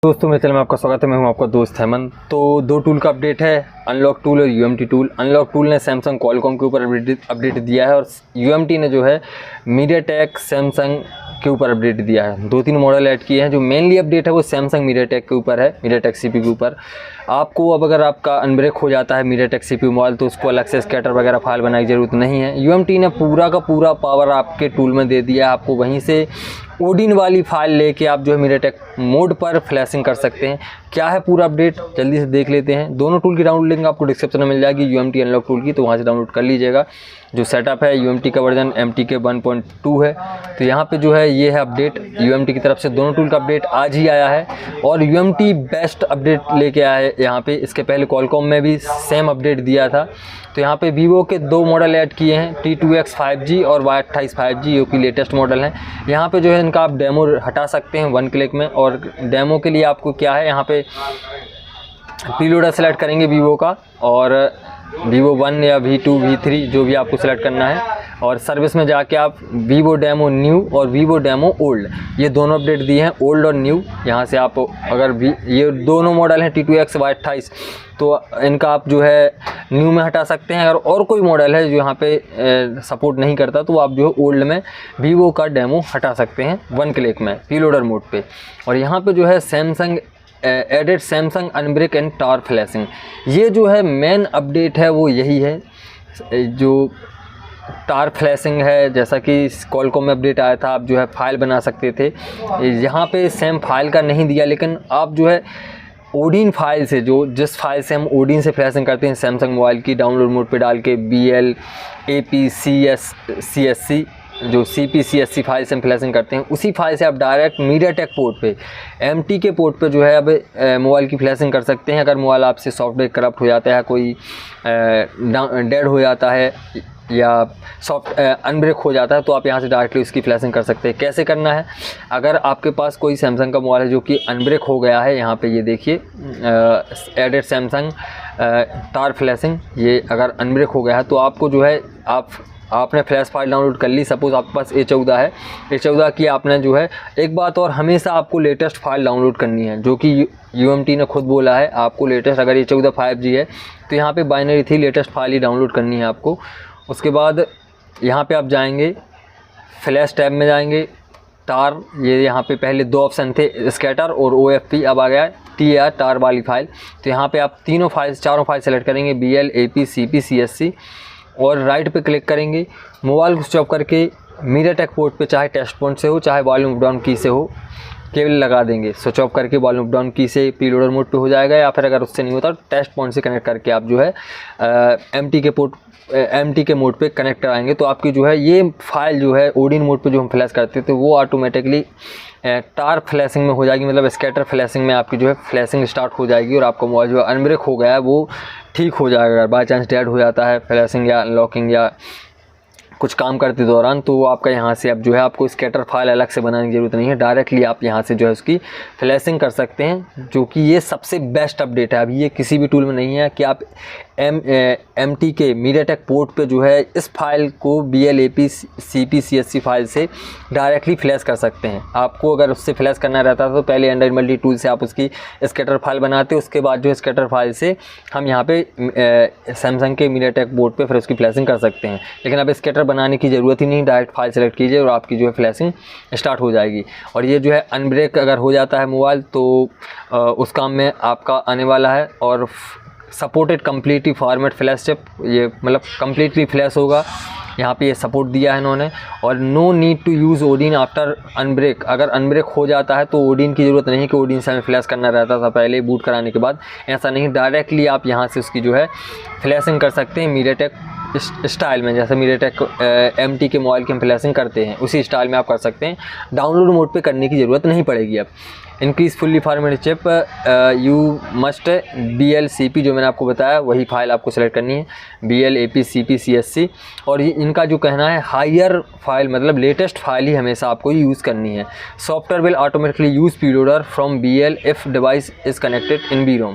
दोस्तों मेरे चैनल में आपका स्वागत है। मैं हूं आपका दोस्त हेमंत। तो दो टूल का अपडेट है, अनलॉक टूल और यूएमटी टूल। अनलॉक टूल ने सैमसंग क्वालकॉम के ऊपर अपडेट दिया है और यूएमटी ने जो है मीडियाटेक सैमसंग के ऊपर अपडेट दिया है। दो तीन मॉडल ऐड किए हैं। जो मेनली अपडेट है वो सैमसंग मीडियाटेक के ऊपर है, मीडियाटेक सीपीयू के ऊपर। आपको अब अगर आपका अनब्रेक हो जाता है मीडियाटेक सीपीयू मोबाइल तो उसको अलग से स्कैटर वगैरह फाइल बनाने की ज़रूरत नहीं है। यूएमटी ने पूरा का पूरा पावर आपके टूल में दे दिया है। आपको वहीं से ओडिन वाली फाइल लेके आप जो है मीडियाटेक मोड पर फ्लैशिंग कर सकते हैं। क्या है पूरा अपडेट जल्दी से देख लेते हैं। दोनों टूल की डाउनलोड लिंक आपको डिस्क्रिप्शन में मिल जाएगी, यूएमटी अनलॉक टूल की, तो वहाँ से डाउनलोड कर लीजिएगा। जो सेटअप है यूएमटी का वर्जन MTK 1.2 है। तो यहाँ पे जो है ये है अपडेट यूएमटी की तरफ से। दोनों टूल का अपडेट आज ही आया है और यूएमटी बेस्ट अपडेट लेके आया है यहाँ पे। इसके पहले क्वालकॉम में भी सेम अपडेट दिया था। तो यहाँ पे वीवो के दो मॉडल ऐड किए हैं, T2X 5G और Y28 5G, जो कि लेटेस्ट मॉडल हैं। यहाँ पे जो है इनका आप डेमो हटा सकते हैं 1 क्लिक में। और डेमो के लिए आपको क्या है, यहाँ पे प्रीलोडर सेलेक्ट करेंगे वीवो का, और वीवो 1 या V2 V3 जो भी आपको सेलेक्ट करना है। और सर्विस में जाके आप वीवो डेमो न्यू और वीवो डेमो ओल्ड, ये दोनों अपडेट दिए हैं, ओल्ड और न्यू। यहाँ से आप अगर ये दोनों मॉडल हैं T2X Y28, तो इनका आप जो है न्यू में हटा सकते हैं। अगर और कोई मॉडल है जो यहाँ पे सपोर्ट नहीं करता तो आप जो है ओल्ड में वीवो का डेमो हटा सकते हैं 1 क्लिक में प्रीलोडर मोड पे। और यहाँ पे जो है Samsung added Samsung unbrick and tar flashing, ये जो है मेन अपडेट है वो यही है। जो टार फ्लैशिंग है, जैसा कि क्वालकॉम में अपडेट आया था, आप जो है फाइल बना सकते थे। यहाँ पे सेम फाइल का नहीं दिया, लेकिन आप जो है ओडिन फाइल से, जो जिस फाइल से हम ओडिन से फ्लैशिंग करते हैं सैमसंग मोबाइल की, डाउनलोड मोड पे डाल के BL APCSC जो CPCSC फाइल से हम फ्लैशिंग करते हैं, उसी फाइल से आप डायरेक्ट मीडियाटेक पोर्ट पे MTK पोर्ट पे जो है अब मोबाइल की फ्लैशिंग कर सकते हैं। अगर मोबाइल आपसे सॉफ्टवेयर करप्ट हो जाता है, कोई डेड हो जाता है या अनब्रेक हो जाता है, तो आप यहाँ से डायरेक्टली उसकी फ्लैशिंग कर सकते हैं। कैसे करना है, अगर आपके पास कोई सैमसंग का मोबाइल है जो कि अनब्रेक हो गया है, यहाँ पे ये देखिए एडेड सैमसंग टार फ्लैशिंग, ये अगर अनब्रेक हो गया है तो आपको जो है आपने फ्लैश फाइल डाउनलोड कर ली। सपोज़ आपके पास A14 है, A14 की आपने जो है, एक बात और, हमेशा आपको लेटेस्ट फाइल डाउनलोड करनी है, जो कि यूएमटी ने खुद बोला है आपको लेटेस्ट। अगर A14 5G है तो यहाँ पे बाइनरी थी, लेटेस्ट फाइल ही डाउनलोड करनी है आपको। उसके बाद यहाँ पे आप जाएंगे, फ्लैश टैब में जाएंगे, टार, ये यहाँ पे पहले दो ऑप्शन थे, स्कैटर और OFP, अब आ गया TAR, टार वाली फाइल। तो यहाँ पे आप चारों फाइल सेलेक्ट करेंगे, BL AP CP CSC, और राइट पे क्लिक करेंगे। मोबाइल को स्विच ऑफ करके मीडियाटेक पोर्ट पे, चाहे टेस्ट पॉइंट से हो चाहे वॉल्यूम अप डाउन की से हो, केबल लगा देंगे। स्विच ऑफ करके वॉल्यूम अप डाउन की से प्रीलोडर मोड पे हो जाएगा, या फिर अगर उससे नहीं होता तो टेस्ट पॉइंट से कनेक्ट करके आप जो है MTK मोड पे कनेक्ट कराएंगे। तो आपकी जो है ये फाइल जो है ओडिन मोड पे जो हम फ्लैश करते थे वो ऑटोमेटिकली टार फ्लैशिंग में हो जाएगी, मतलब स्कैटर फ्लैशिंग में आपकी जो है फ्लैशिंग स्टार्ट हो जाएगी। और आपका मोबाइल जो अनब्रेक हो गया है वो ठीक हो जाएगा। अगर बाई चांस डेड हो जाता है फ्लैशिंग या अनलॉकिंग या कुछ काम करते दौरान, तो आपका यहाँ से अब जो है आपको स्कैटर फाइल अलग से बनाने की ज़रूरत नहीं है, डायरेक्टली आप यहाँ से जो है उसकी फ्लैशिंग कर सकते हैं, जो कि ये सबसे बेस्ट अपडेट है। अभी ये किसी भी टूल में नहीं है कि आप MTK मीडियाटेक पोर्ट पे जो है इस फाइल को BL AP CP CSC file से डायरेक्टली फ्लैश कर सकते हैं। आपको अगर उससे फ्लैश करना रहता था तो पहले एंड्रॉइड मल्टी टूल से आप उसकी स्कैटर फाइल बनाते, उसके बाद जो स्कैटर फाइल से हम यहाँ पे सैमसंग के मीडियाटेक बोर्ड पे फिर उसकी फ्लैशिंग कर सकते हैं। लेकिन अब स्कैटर बनाने की ज़रूरत ही नहीं, डायरेक्ट फाइल सेलेक्ट कीजिए और आपकी जो है फ्लैशिंग स्टार्ट हो जाएगी। और ये जो है अनब्रेक अगर हो जाता है मोबाइल तो उस काम में आपका आने वाला है। और supported completely format flash chip, ये मतलब कम्प्लीटली फ्लैश होगा, यहाँ पे ये सपोर्ट दिया है इन्होंने। और no need to use Odin after unbrick, अगर अनब्रेक हो जाता है तो ओडिन की ज़रूरत नहीं कि ओडिन से हमें फ्लैश करना रहता था पहले बूट कराने के बाद, ऐसा नहीं, डायरेक्टली आप यहाँ से उसकी जो है फ्लैशिंग कर सकते हैं मीडियाटेक स्टाइल में। जैसे मीडियाटेक MTK मोबाइल की हम फ्लैशिंग करते हैं उसी स्टाइल में आप कर सकते हैं, डाउनलोड मोड पे करने की ज़रूरत नहीं पड़ेगी। अब increase fully formatted chip, you must BL CP, जो मैंने आपको बताया वही फाइल आपको सेलेक्ट करनी है, BL AP CP CSC। और ये इनका जो कहना है हायर फाइल, मतलब लेटेस्ट फाइल ही हमेशा आपको यूज़ करनी है। Software will automatically use preloader from BL if device is connected in BROM।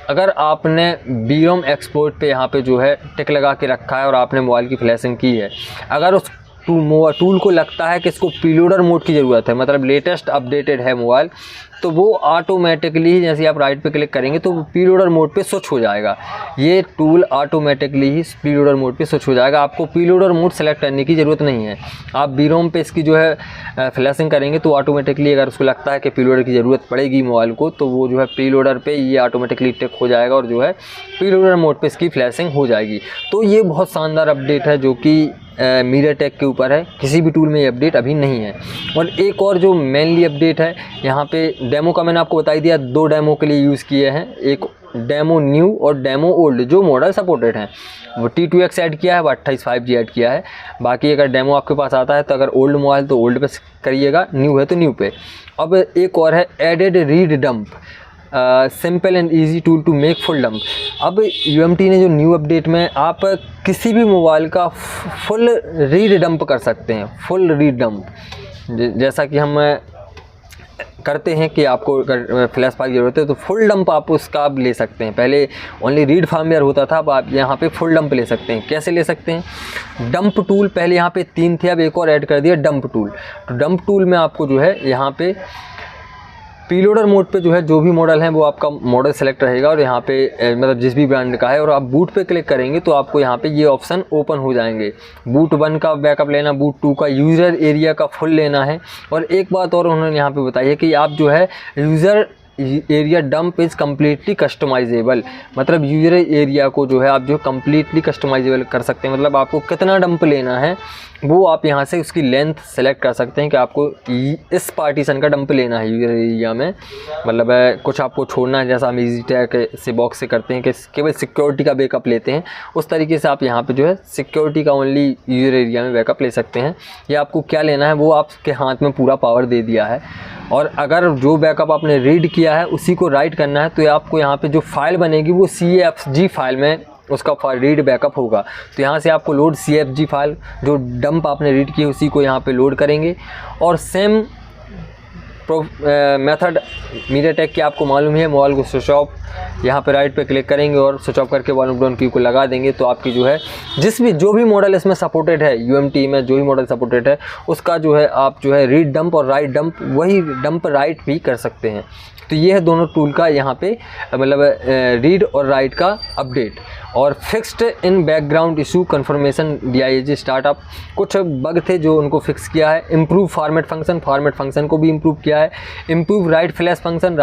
अगर आपने BROM एक्सपोर्ट पे यहाँ पे जो है टिक लगा के रखा है और आपने मोबाइल की फ्लैशिंग की है, अगर उस टूल को लगता है कि इसको प्रीलोडर मोड की ज़रूरत है, मतलब लेटेस्ट अपडेटेड है मोबाइल, तो वो ऑटोमेटिकली जैसे आप राइट पे क्लिक करेंगे तो प्रीलोडर मोड पे स्विच हो जाएगा। ये टूल ऑटोमेटिकली ही प्रीलोडर मोड पे स्विच हो जाएगा, आपको प्रीलोडर मोड सेलेक्ट करने की ज़रूरत नहीं है। आप बीरोम पे इसकी जो है फ्लैशिंग करेंगे तो ऑटोमेटिकली अगर उसको लगता है कि प्रीलोडर की ज़रूरत पड़ेगी मोबाइल को, तो वो जो है प्रीलोडर पे ये ऑटोमेटिकली टिक हो जाएगा और जो है प्रीलोडर मोड पे इसकी फ्लैशिंग हो जाएगी। तो ये बहुत शानदार अपडेट है जो कि मीडियाटेक के ऊपर है, किसी भी टूल में ये अपडेट अभी नहीं है। और एक और जो मेनली अपडेट है यहाँ पे, डेमो का मैंने आपको बता ही दिया, 2 डेमो के लिए यूज़ किए हैं, एक डेमो न्यू और डेमो ओल्ड, जो मॉडल सपोर्टेड हैं वो T2X ऐड किया है, वो 28 5G ऐड किया है। बाकी अगर डेमो आपके पास आता है तो अगर ओल्ड मोबाइल तो ओल्ड पे करिएगा, न्यू है तो न्यू पे। अब एक और है added read dump, simple and easy tool to make full dump. अब UMT ने जो न्यू अपडेट में आप किसी भी मोबाइल का फुल रीड डंप कर सकते हैं, फुल रीड डंप, जैसा कि हम करते हैं कि आपको अगर फ्लैश फाइल की ज़रूरत है तो फुल डंप आप उसका आप ले सकते हैं। पहले ओनली रीड फार्मवेयर होता था, अब आप यहाँ पे फुल डंप ले सकते हैं। कैसे ले सकते हैं? डंप टूल पहले यहाँ पे 3 थे, अब एक और ऐड कर दिया डंप टूल। तो डंप टूल में आपको जो है यहाँ पे प्रीलोडर मोड पे जो है जो भी मॉडल है वो आपका मॉडल सेलेक्ट रहेगा और यहाँ पे मतलब जिस भी ब्रांड का है, और आप बूट पे क्लिक करेंगे तो आपको यहाँ पे ये ऑप्शन ओपन हो जाएंगे। बूट 1 का बैकअप लेना, बूट 2 का, यूज़र एरिया का फुल लेना है। और एक बात और उन्होंने यहाँ पे बताई है कि आप जो है user area dump is completely customisable, मतलब यूज़र एरिया को जो है आप जो कम्प्लीटली कस्टमाइजेबल कर सकते हैं। मतलब आपको कितना डंप लेना है वो आप यहाँ से उसकी लेंथ सेलेक्ट कर सकते हैं कि आपको इस पार्टीशन का डंप लेना है यूज़र एरिया में, मतलब कुछ आपको छोड़ना है, जैसा हम EasyTag से बॉक्स से करते हैं कि केवल सिक्योरिटी का बैकअप लेते हैं, उस तरीके से आप यहाँ पे जो है सिक्योरिटी का ओनली यूज़र एरिया में बैकअप ले सकते हैं। या आपको क्या लेना है वो आपके हाथ में पूरा पावर दे दिया है। और अगर जो बैकअप आपने रीड किया है उसी को राइट करना है तो आपको यहाँ पे जो फाइल बनेगी वो CFG फाइल में उसका रीड बैकअप होगा। तो यहाँ से आपको लोड CFG फाइल, जो डंप आपने रीड की उसी को यहाँ पे लोड करेंगे। और सेम मेथड मीडियाटेक की आपको मालूम है, मोबाइल को स्विच ऑफ, यहाँ पे राइट पे क्लिक करेंगे और स्विच ऑफ करके वॉल्यूम डाउन की को लगा देंगे तो आपकी जो है जो भी मॉडल इसमें सपोर्टेड है, UMT में जो भी मॉडल सपोर्टेड है उसका जो है आप जो है रीड डंप और राइट डंप, वही डंप राइट भी कर सकते हैं। तो ये है दोनों टूल का यहाँ पे मतलब रीड और राइट का अपडेट। और fixed in background issue confirmation DIAG startup, कुछ बग थे जो उनको फिक्स किया है। इम्प्रूव फॉर्मेट फंक्शन को भी इम्प्रूव किया है। इम्प्रूव राइट फ्लैश फंक्शन,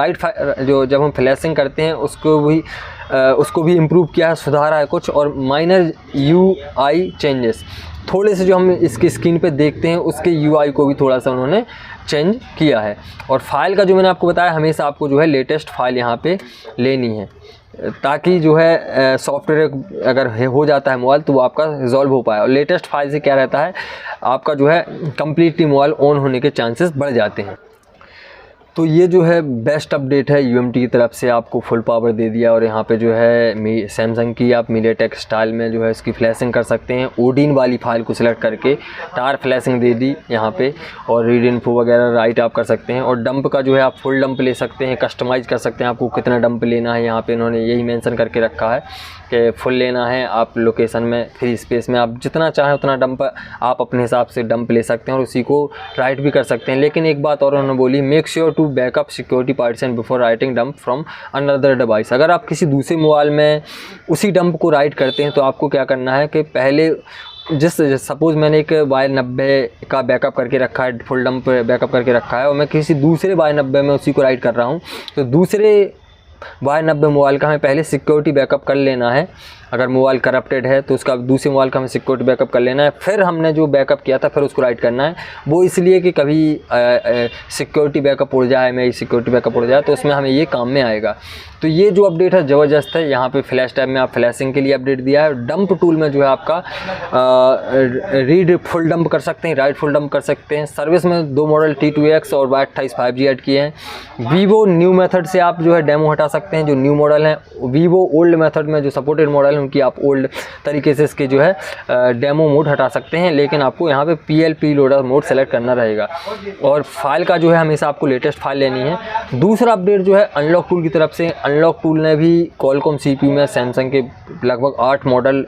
जो जब हम फ्लैशिंग करते हैं उसको भी इम्प्रूव किया है, सुधारा है कुछ। और माइनर UI चेंजेस, थोड़े से जो हम इसकी स्क्रीन पे देखते हैं उसके UI को भी थोड़ा सा उन्होंने चेंज किया है। और फाइल का जो मैंने आपको बताया, हमेशा आपको जो है लेटेस्ट फाइल यहाँ पे लेनी है ताकि जो है सॉफ्टवेयर अगर हो जाता है मोबाइल तो वो आपका रिजॉल्व हो पाए। और लेटेस्ट फाइल से क्या रहता है, आपका जो है कम्प्लीटली मोबाइल ऑन होने के चांसेस बढ़ जाते हैं। तो ये जो है बेस्ट अपडेट है, UMT की तरफ से आपको फुल पावर दे दिया। और यहाँ पे जो है सैमसंग की आप मीडियाटेक स्टाइल में जो है इसकी फ्लैशिंग कर सकते हैं। ओडिन वाली फाइल को सिलेक्ट करके टार फ्लैशिंग दे दी यहाँ पे, और रीड इन्फो वगैरह राइट आप कर सकते हैं। और डंप का जो है आप फुल डंप ले सकते हैं, कस्टमाइज़ कर सकते हैं आपको कितना डंप लेना है। यहाँ पे इन्होंने यही मेंशन करके रखा है कि फुल लेना है, आप लोकेशन में फ्री स्पेस में आप जितना चाहें उतना डंप आप अपने हिसाब से डंप ले सकते हैं और उसी को राइट भी कर सकते हैं। लेकिन एक बात और उन्होंने बोली, make sure to backup security partition before writing dump from another device. अगर आप किसी दूसरे मोबाइल में उसी डंप को राइट करते हैं तो आपको क्या करना है कि पहले सपोज़ मैंने एक Y90 का बैकअप करके रखा है, फुल डंप बैकअप करके रखा है, और मैं किसी दूसरे Y90 में उसी को राइट कर रहा हूँ, तो दूसरे Y90 मोबाइल का हमें पहले सिक्योरिटी बैकअप कर लेना है। अगर मोबाइल करप्टेड है तो उसका दूसरे मोबाइल का हमें सिक्योरिटी बैकअप कर लेना है, फिर हमने जो बैकअप किया था फिर उसको राइट करना है। वो इसलिए कि कभी सिक्योरिटी बैकअप उड़ जाए, मेरी सिक्योरिटी बैकअप उड़ जाए तो उसमें हमें ये काम में आएगा। तो ये जो अपडेट है ज़बरदस्त है। यहाँ पे फ्लैश टाइम में आप फ्लैशिंग के लिए अपडेट दिया है। डंप टूल में जो है आपका रीड फुल डंप कर सकते हैं, राइट फुल डंप कर सकते हैं। सर्विस में 2 मॉडल T2X और Y28 5G ऐड किए हैं। वीवो न्यू मेथड से आप जो है डेमो हटा सकते हैं, जो न्यू मॉडल हैं। वीवो ओल्ड मेथड में जो सपोर्टेड मॉडल है क्योंकि आप ओल्ड तरीके से इसके जो है डेमो मोड हटा सकते हैं, लेकिन आपको यहाँ पे PL लोडर मोड सेलेक्ट करना रहेगा और फाइल का जो है हमेशा आपको लेटेस्ट फाइल लेनी है। दूसरा अपडेट जो है अनलॉक टूल की तरफ से, अनलॉक टूल ने भी क्वालकॉम CPU में सैमसंग के लगभग 8 मॉडल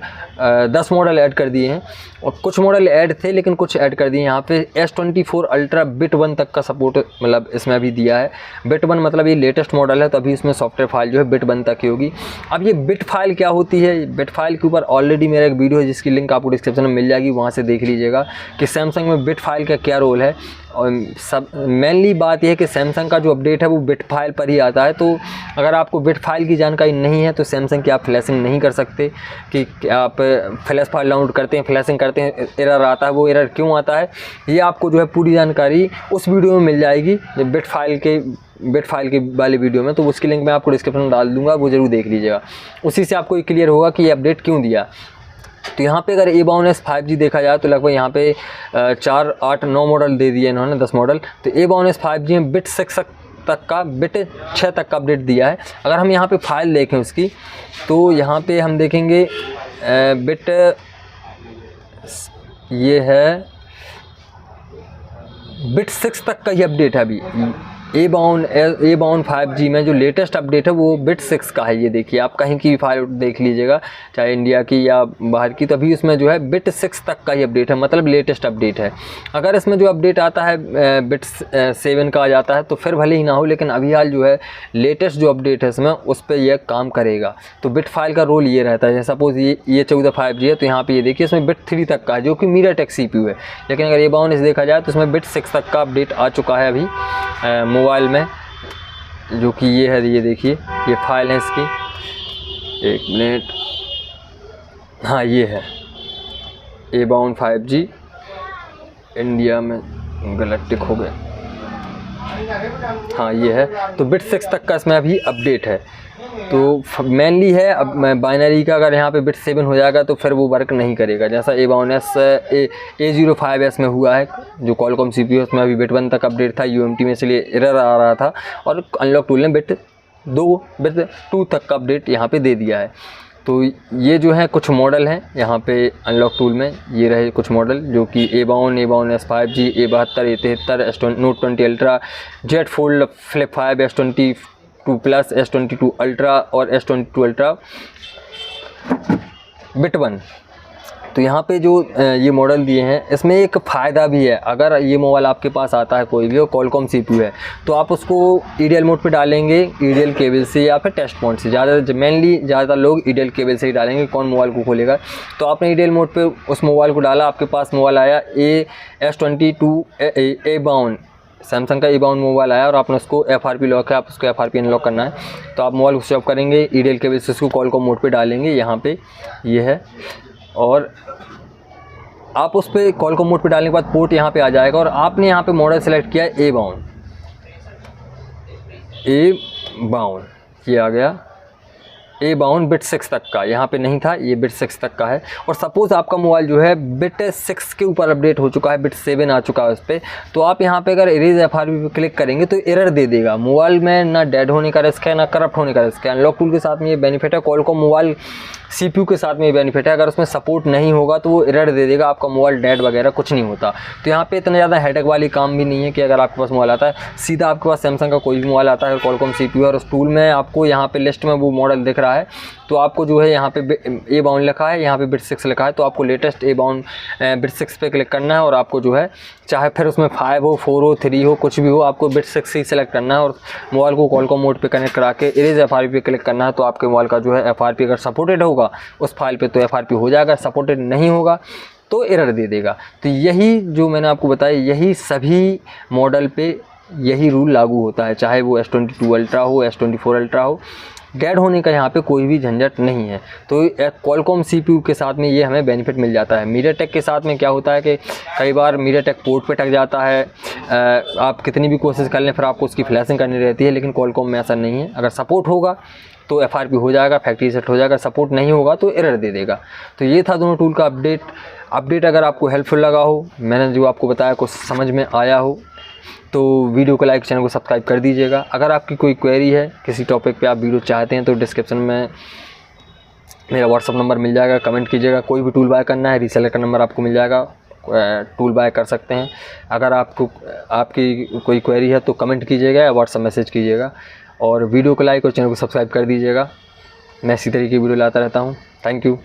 10 मॉडल ऐड कर दिए हैं और कुछ मॉडल ऐड थे लेकिन कुछ ऐड कर दिए। यहाँ पे S24 अल्ट्रा बिट 1 तक का सपोर्ट मतलब इसमें भी दिया है। बिट 1 मतलब ये लेटेस्ट मॉडल है, तो अभी इसमें सॉफ्टवेयर फाइल जो है बिट 1 तक की होगी। अब ये बिट फाइल क्या होती है, बिट फाइल के ऊपर ऑलरेडी मेरा एक वीडियो है जिसकी लिंक आपको डिस्क्रिप्शन में मिल जाएगी, वहाँ से देख लीजिएगा कि सैमसंग में बिट फाइल का क्या रोल है। और सब मेनली बात यह है कि सैमसंग का जो अपडेट है वो बिट फाइल पर ही आता है, तो अगर आपको बिट फाइल की जानकारी नहीं है तो सैमसंग की आप फ्लैशिंग नहीं कर सकते कि आप फ्लैश फाइल डाउनलोड करते हैं, फ्लैशिंग करते हैं, एरर आता है, वो एरर क्यों आता है ये आपको जो है पूरी जानकारी उस वीडियो में मिल जाएगी बिट फाइल के वाले वीडियो में, तो उसकी लिंक मैं आपको डिस्क्रिप्शन में डाल दूँगा, वो ज़रूर देख लीजिएगा। उसी से आपको क्लियर होगा कि ये अपडेट क्यों दिया। तो यहाँ पे अगर A52s 5G देखा जाए तो लगभग यहाँ पे 4, 8, 9 मॉडल दे दिए इन्होंने, 10 मॉडल। तो A52s 5G में बिट 6 तक का, बिट 6 तक का अपडेट दिया है। अगर हम यहाँ पे फाइल देखें उसकी, तो यहाँ पे हम देखेंगे बिट ये है बिट 6 तक का ही अपडेट है अभी। A52 5G में जो लेटेस्ट अपडेट है वो बिट 6 का है। ये देखिए, आप कहीं की भी फाइल देख लीजिएगा, चाहे इंडिया की या बाहर की, तो अभी उसमें जो है बिट 6 तक का ही अपडेट है, मतलब लेटेस्ट अपडेट है। अगर इसमें जो अपडेट आता है बिट 7 का आ जाता है तो फिर भले ही ना हो, लेकिन अभी हाल जो है लेटेस्ट जो अपडेट है इसमें उस पर यह काम करेगा। तो बिट फाइल का रोल ये रहता है। सपोज़ ये 14 5G है, तो यहाँ पर ये देखिए इसमें बिट 3 तक का है जो कि MediaTek CPU है, लेकिन अगर A52 देखा जाए तो इसमें बिट 6 तक का अपडेट आ चुका है अभी मोबाइल में, जो कि ये है। ये देखिए, ये फाइल है इसकी, 1 मिनट, हाँ ये है A52 5G, इंडिया में गलत टिक हो गया, हाँ ये है। तो बिट 6 तक का इसमें अभी अपडेट है। तो मेनली है, अब बाइनरी का अगर यहाँ पे बिट 7 हो जाएगा तो फिर वो वर्क नहीं करेगा, जैसा A05S में हुआ है जो क्वालकॉम CPU है, उसमें अभी बिट 1 तक अपडेट था UMT में, इसलिए एरर आ रहा था और अनलॉक टूल ने बिट 2 तक का अपडेट यहाँ पे दे दिया है। तो ये जो है कुछ मॉडल हैं यहाँ पे अनलॉक टूल में, ये रहे कुछ मॉडल जो कि A52s 5G, A72, A73, Note 20 ultra, Z Fold Flip 5, S22 plus, S22 ultra और S22 अल्ट्रा बिट 1। तो यहाँ पे जो ये मॉडल दिए हैं इसमें एक फ़ायदा भी है। अगर ये मोबाइल आपके पास आता है कोई भी और क्वालकॉम CPU है तो आप उसको EDL मोड पे डालेंगे, EDL केबल से या फिर टेस्ट पॉइंट से। ज़्यादातर लोग EDL केबल से ही डालेंगे, कौन मोबाइल को खोलेगा। तो आपने EDL मोड पे उस मोबाइल को डाला, आपके पास मोबाइल आया S22 A52, सैमसंग का A52 मोबाइल आया और आपने उसको FRP लॉक है, आप उसको FRP अनलॉक करना है। तो आप मोबाइल को स्विच ऑफ करेंगे, EDL केबल से उसको क्वालकॉम मोड पे डालेंगे, यहाँ पे ये है, और आप उस पर क्वालकॉम मोड पे डालने के बाद पोर्ट यहाँ पे आ जाएगा और आपने यहाँ पे मॉडल सेलेक्ट किया है A52, ये आ गया A52 बिट 6 तक का, यहाँ पे नहीं था, ये बिट 6 तक का है। और सपोज़ आपका मोबाइल जो है बिट 6 के ऊपर अपडेट हो चुका है, बिट 7 आ चुका है उस पर, तो आप यहाँ पे अगर इरेज FRP पे क्लिक करेंगे तो एरर दे देगा। मोबाइल में ना डेड होने का रिस्क है, ना करप्ट होने का रिस्क है। अनलॉक टूल के साथ में ये बेनिफिट है, क्वालकॉम मोबाइल CPU के साथ में ये बेनिफिट है। अगर उसमें सपोर्ट नहीं होगा तो वो एरर दे देगा, आपका मोबाइल डेड वगैरह कुछ नहीं होता। तो यहाँ पे इतना ज़्यादा हेडेक वाली काम भी नहीं है कि अगर आपके पास मोबाइल आता है, सीधा आपके पास सैमसंग का कोई भी मोबाइल आता है क्वालकॉम CPU और उस टूल में आपको यहाँ पे लिस्ट में वो मॉडल दिख रहा है, तो आपको जो है यहाँ पे A52 लिखा है, यहाँ पे बिट 6 लिखा है, तो आपको लेटेस्ट A52 बिट 6 पे क्लिक करना है और आपको जो है चाहे फिर उसमें 5 हो, 4 हो, 3 हो, कुछ भी हो, आपको बिट 6 ही सेलेक्ट करना है और मोबाइल को क्वालकॉम मोड पे कनेक्ट करा के इरेज FRP पे क्लिक करना है। तो आपके मोबाइल का जो है FRP अगर सपोर्टेड होगा उस फाइल पे तो FRP हो जाएगा, सपोर्टेड नहीं होगा तो एरर दे देगा। तो यही जो मैंने आपको बताया, यही सभी मॉडल पे यही रूल लागू होता है, चाहे वो S22 अल्ट्रा हो, S24 अल्ट्रा हो। डेड होने का यहाँ पे कोई भी झंझट नहीं है। तो क्वालकॉम CPU के साथ में ये हमें बेनिफिट मिल जाता है। MediaTek के साथ में क्या होता है कि कई बार MediaTek पोर्ट पे अटक जाता है, आप कितनी भी कोशिश कर लें फिर आपको उसकी फ्लैशिंग करनी रहती है, लेकिन क्वालकॉम में ऐसा नहीं है। अगर सपोर्ट होगा तो FRP हो जाएगा, फैक्ट्री सेट हो जाएगा, सपोर्ट नहीं होगा तो एरर दे देगा। तो ये था दोनों टूल का अपडेट अगर आपको हेल्पफुल लगा हो, मैंने जो आपको बताया कुछ समझ में आया हो, तो वीडियो को लाइक, चैनल को सब्सक्राइब कर दीजिएगा। अगर आपकी कोई क्वेरी है किसी टॉपिक पे, आप वीडियो चाहते हैं तो डिस्क्रिप्शन में मेरा व्हाट्सअप नंबर मिल जाएगा, कमेंट कीजिएगा। कोई भी टूल बाय करना है, रीसेलर का नंबर आपको मिल जाएगा, टूल बाय कर सकते हैं। अगर आपको आपकी कोई क्वेरी है तो कमेंट कीजिएगा या व्हाट्सअप मैसेज कीजिएगा, और वीडियो को लाइक और चैनल को सब्सक्राइब कर दीजिएगा। मैं इसी तरीके की वीडियो लाता रहता हूँ। Thank you.